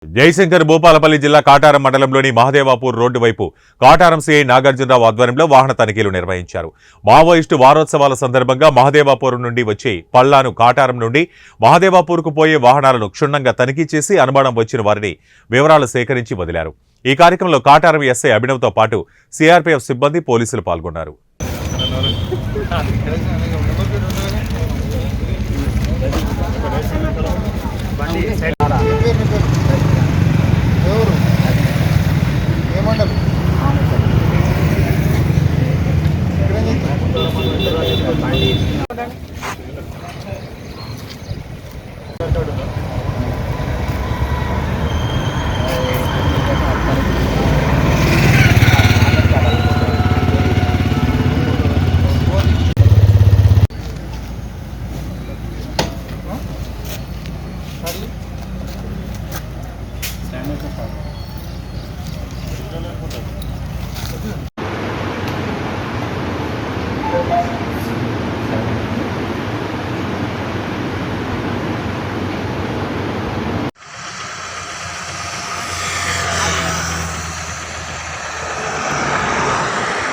జయశంకర్ భూపాలపల్లి జిల్లా కాటారం మండలంలోని మహదేవాపూర్ రోడ్డు వైపు కాటారం సీఐ నాగార్జునరావు ఆధ్వర్యంలో వాహన తనిఖీలు నిర్వహించారు. మావోయిస్టు వారోత్సవాల సందర్భంగా మహదేవాపూర్ నుండి వచ్చే పళ్లాను కాటారం నుండి మహదేవాపూర్కు పోయే వాహనాలను క్షుణ్ణంగా తనిఖీ చేసి అనుమానం వచ్చిన వారిని వివరాలు సేకరించి వదిలారు. ఈ కార్యక్రమంలో కాటారం ఎస్ఐ అభినవ్తో పాటు సిఆర్పీఎఫ్ సిబ్బంది, పోలీసులు పాల్గొన్నారు.